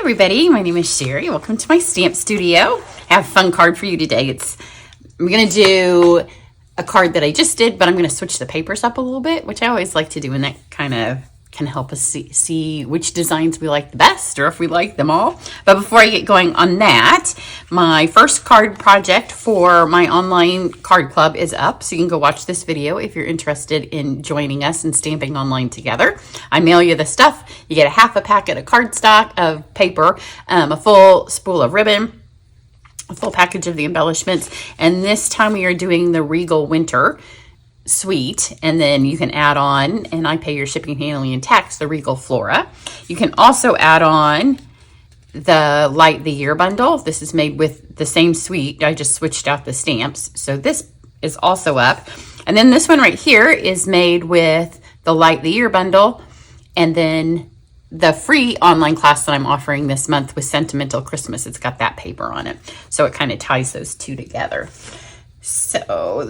everybody, my name is Cheri. Welcome to my stamp studio. I have a fun card for you today. I'm going to do a card that I just did, but I'm going to switch the papers up a little bit, which I always like to do, and that kind of can help us see which designs we like the best or if we like them all. But before I get going on that, my first card project for my online card club is up, so you can go watch this video if you're interested in joining us and stamping online together. I mail you the stuff. You get a half a packet of cardstock of paper, a full spool of ribbon, a full package of the embellishments, and this time we are doing the Regal Winter Suite, and then you can add on, and I pay your shipping, handling, and tax, the Regal Flora. You can also add on the Light the Year bundle. This is made with the same suite. I just switched out the stamps, so this is also up. And then this one right here is made with the Light the Year bundle, and then the free online class that I'm offering this month with Sentimental Christmas. It's got that paper on it, so it kind of ties those two together. So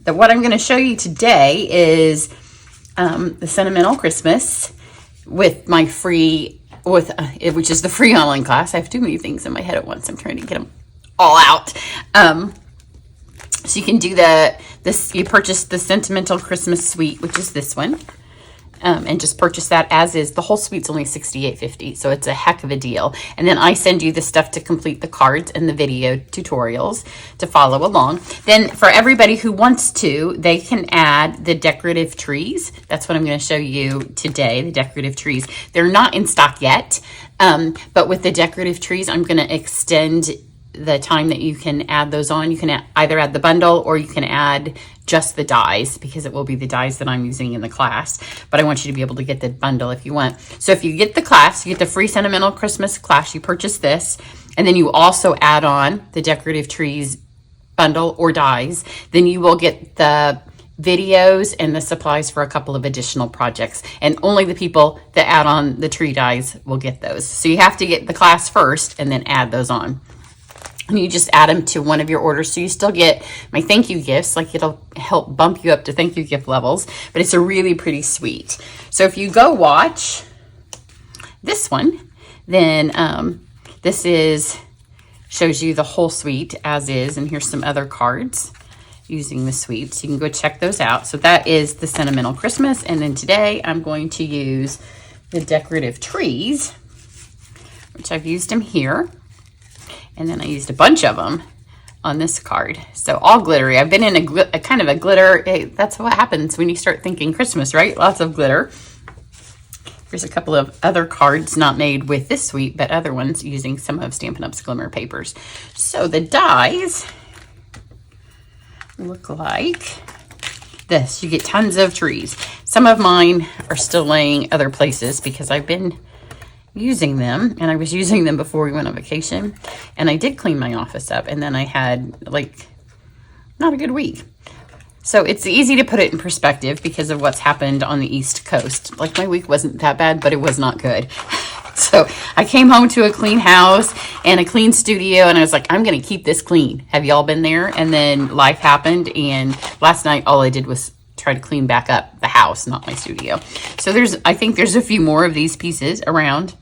what I'm going to show you today is the Sentimental Christmas with my free, which is the free online class. I have too many things in my head at once. I'm trying to get them all out. So you can do you purchase the Sentimental Christmas suite, which is this one. And just purchase that as is. The whole suite's only $68.50, so it's a heck of a deal. And then I send you the stuff to complete the cards and the video tutorials to follow along. Then for everybody who wants to, they can add the decorative trees. That's what I'm going to show you today, the decorative trees. They're not in stock yet, but with the decorative trees, I'm going to extend the time that you can add those on. You can either add the bundle or you can add just the dies, because it will be the dies that I'm using in the class, but I want you to be able to get the bundle if you want. So if you get the class, you get the free Sentimental Christmas class, you purchase this, and then you also add on the decorative trees bundle or dies, then you will get the videos and the supplies for a couple of additional projects, and only the people that add on the tree dies will get those. So you have to get the class first and then add those on. And you just add them to one of your orders. So you still get my thank you gifts, like it'll help bump you up to thank you gift levels, but it's a really pretty suite. So if you go watch this one, then shows you the whole suite as is, and here's some other cards using the suite. So you can go check those out. So that is the Sentimental Christmas. And then today I'm going to use the decorative trees, which I've used them here. And then I used a bunch of them on this card. So all glittery. I've been in a kind of a glitter. That's what happens when you start thinking Christmas, right? Lots of glitter. Here's a couple of other cards not made with this suite, but other ones using some of Stampin' Up's Glimmer papers. So the dies look like this. You get tons of trees. Some of mine are still laying other places because I've been using them, and I was using them before we went on vacation, and I did clean my office up, and then I had like not a good week. So it's easy to put it in perspective because of what's happened on the East Coast. Like my week wasn't that bad, but it was not good. So I came home to a clean house and a clean studio, and I was like, I'm gonna keep this clean. Have y'all been there? And then life happened, and last night all I did was try to clean back up the house, not my studio. So I think there's a few more of these pieces around,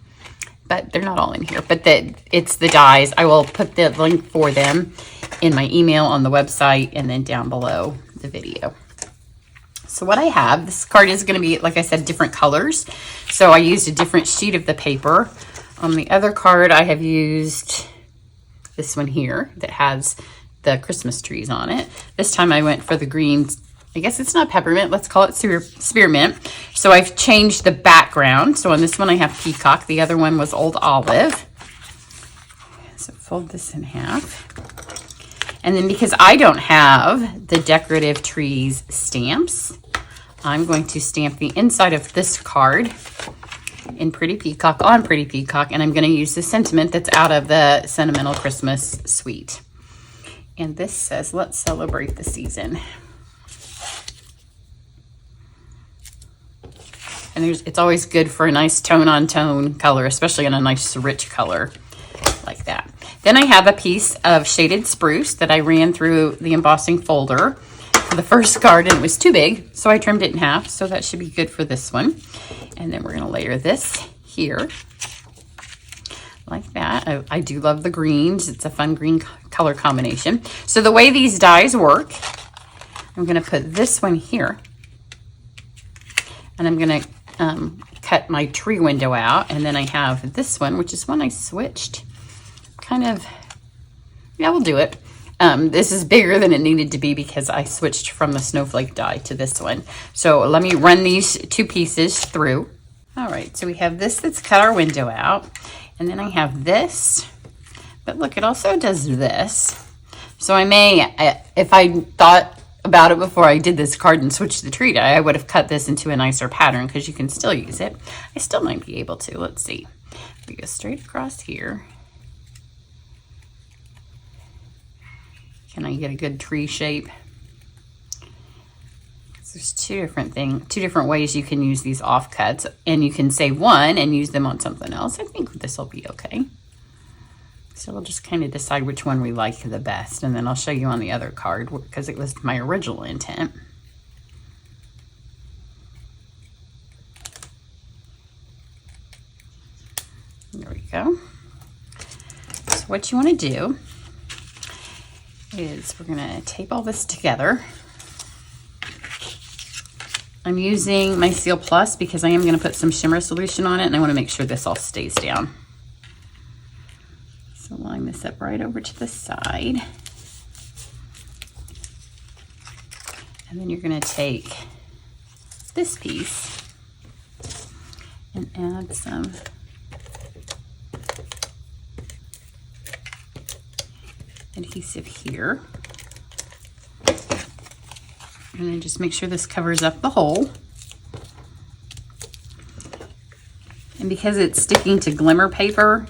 but they're not all in here. But it's the dies. I will put the link for them in my email on the website and then down below the video. So what I have, this card is going to be, like I said, different colors. So I used a different sheet of the paper. On the other card, I have used this one here that has the Christmas trees on it. This time I went for the green. I guess it's not peppermint. Let's call it spearmint. So I've changed the background. So on this one I have peacock. The other one was old olive. So fold this in half. And then because I don't have the decorative trees stamps, I'm going to stamp the inside of this card in Pretty Peacock on Pretty Peacock. And I'm going to use the sentiment that's out of the Sentimental Christmas suite. And this says, let's celebrate the season. And it's always good for a nice tone-on-tone color, especially in a nice rich color like that. Then I have a piece of shaded spruce that I ran through the embossing folder for the first card, and it was too big, so I trimmed it in half. So that should be good for this one. And then we're going to layer this here like that. I do love the greens. It's a fun green color combination. So the way these dies work, I'm going to put this one here, and I'm going to cut my tree window out, and then I have this one, which is one I switched. Kind of, yeah, we'll do it. This is bigger than it needed to be because I switched from the snowflake die to this one. So let me run these two pieces through. All right, so we have this that's cut our window out, and then I have this, but look, it also does this. So I may, if I thought about it before I did this card and switched the tree die, I would have cut this into a nicer pattern because you can still use it. I still might be able to. Let's see. We go straight across here. Can I get a good tree shape? There's two different ways you can use these offcuts, and you can save one and use them on something else. I think this will be okay. So we'll just kind of decide which one we like the best, and then I'll show you on the other card because it was my original intent. There we go. So what you want to do is we're going to tape all this together. I'm using my Seal Plus because I am going to put some shimmer solution on it, and I want to make sure this all stays down. So line this up right over to the side. And then you're going to take this piece and add some adhesive here. And then just make sure this covers up the hole. And because it's sticking to glimmer paper,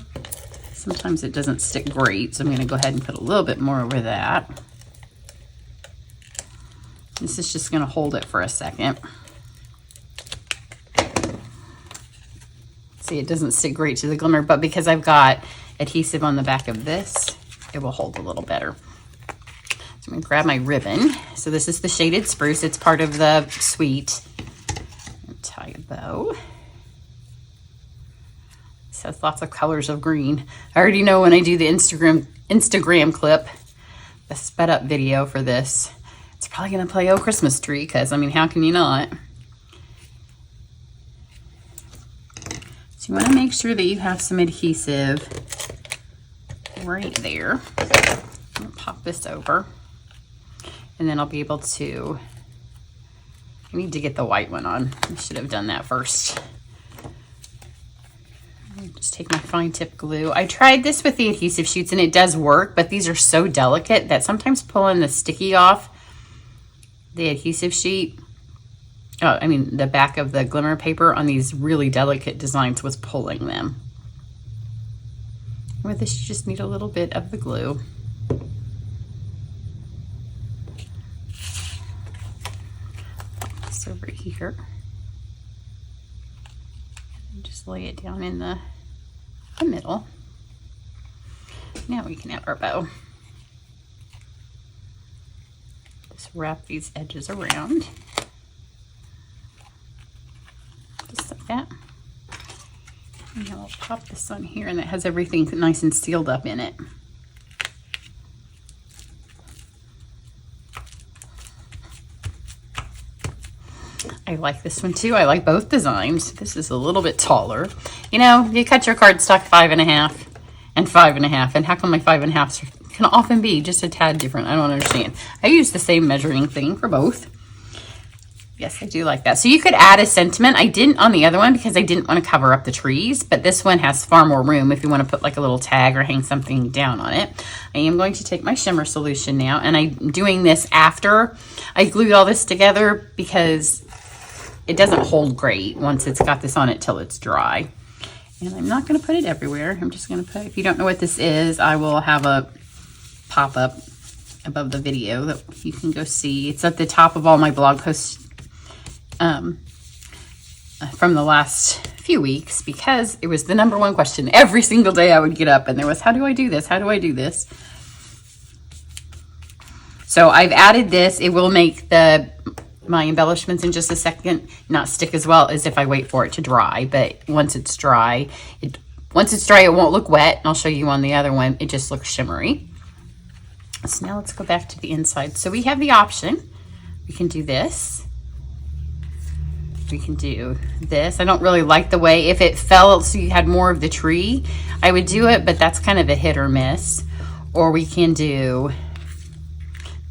sometimes it doesn't stick great. So I'm going to go ahead and put a little bit more over that. This is just going to hold it for a second. See, it doesn't stick great to the glimmer, but because I've got adhesive on the back of this, it will hold a little better. So I'm going to grab my ribbon. So this is the shaded spruce. It's part of the suite. Tie a bow. This has lots of colors of green. I already know when I do the Instagram clip, the sped up video for this, it's probably going to play Oh Christmas Tree, because I mean, how can you not? So you want to make sure that you have some adhesive right there. I'm going to pop this over. And then I'll be able to, I need to get the white one on. I should have done that first. Just take my fine tip glue. I tried this with the adhesive sheets and it does work, but these are so delicate that sometimes pulling the sticky off the adhesive sheet, the back of the glimmer paper on these really delicate designs was pulling them. With this, you just need a little bit of the glue. Over here and just lay it down in the middle. Now we can have our bow. Just wrap these edges around just like that, and then I'll pop this on here, and that has everything nice and sealed up in it. I like this one too. I like both designs. This is a little bit taller. You know, you cut your cardstock 5.5 and 5.5, and how come my 5.5s can often be just a tad different? I don't understand. I use the same measuring thing for both. Yes, I do like that. So you could add a sentiment. I didn't on the other one because I didn't want to cover up the trees, but this one has far more room if you want to put like a little tag or hang something down on it. I am going to take my shimmer solution now, and I'm doing this after I glued all this together because it doesn't hold great once it's got this on it till it's dry. And I'm not going to put it everywhere. I'm just going to put, if you don't know what this is, I will have a pop-up above the video that you can go see. It's at the top of all my blog posts from the last few weeks, because it was the #1 question every single day I would get up, and there was, how do I do this? How do I do this? So I've added this. It will make my embellishments in just a second not stick as well as if I wait for it to dry, but once it's dry, it Once it's dry, it won't look wet. And I'll show you on the other one. It just looks shimmery. So now let's go back to the inside. So we have the option. We can do this. We can do this. I don't really like the way, if it fell so you had more of the tree, I would do it, but that's kind of a hit or miss. Or we can do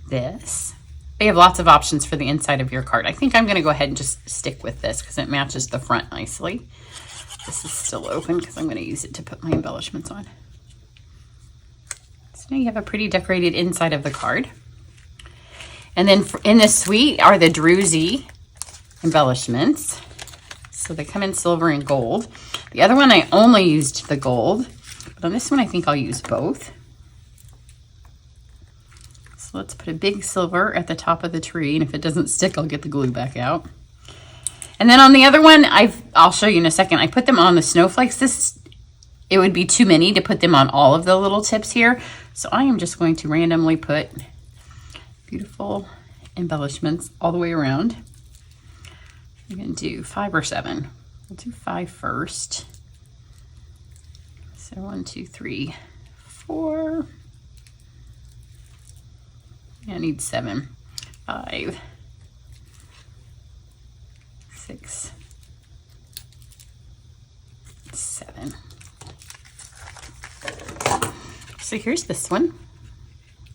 this. They have lots of options for the inside of your card. I think I'm going to go ahead and just stick with this because it matches the front nicely. This is still open because I'm going to use it to put my embellishments on. So now you have a pretty decorated inside of the card. And then in this suite are the Druzy embellishments. So they come in silver and gold. The other one I only used the gold, but on this one I think I'll use both. So let's put a big silver at the top of the tree, and if it doesn't stick, I'll get the glue back out. And then on the other one, I'll show you in a second, I put them on the snowflakes. It would be too many to put them on all of the little tips here. So I am just going to randomly put beautiful embellishments all the way around. I'm going to do 5 or 7. We'll do 5 first. So 1, 2, 3, 4. I need 7. 5, 6, 7. So here's this one.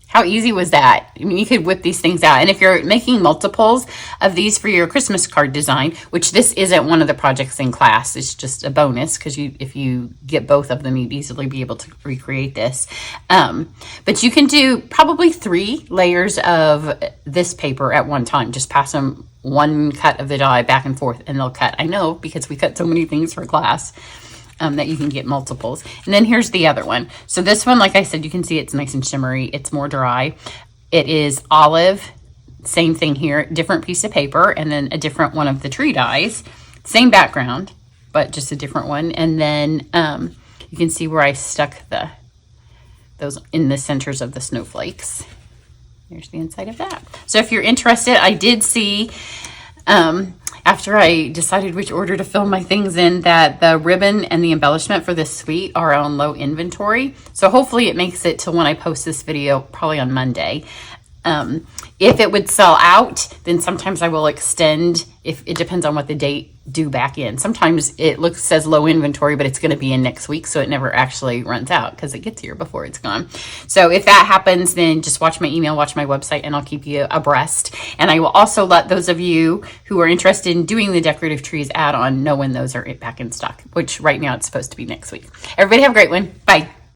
How easy was that? I mean, you could whip these things out. And if you're making multiples of these for your Christmas card design, which this isn't one of the projects in class, it's just a bonus because if you get both of them, you'd easily be able to recreate this. But you can do probably 3 layers of this paper at one time. Just pass them one cut of the die back and forth and they'll cut. I know because we cut so many things for class. That you can get multiples. And then here's the other one. So this one, like I said, you can see it's nice and shimmery. It's more dry. It is olive. Same thing here. Different piece of paper and then a different one of the tree dies. Same background, but just a different one. And then you can see where I stuck those in the centers of the snowflakes. Here's the inside of that. So if you're interested, I did see after I decided which order to film my things in, that the ribbon and the embellishment for this suite are on low inventory. So hopefully it makes it to when I post this video, probably on Monday. If it would sell out, then sometimes I will extend, if it depends on what the date due back in. Sometimes it says low inventory, but it's going to be in next week, so it never actually runs out because it gets here before it's gone. So if that happens, then just watch my email, watch my website, and I'll keep you abreast. And I will also let those of you who are interested in doing the decorative trees add-on know when those are back in stock, which right now it's supposed to be next week. Everybody have a great one. Bye.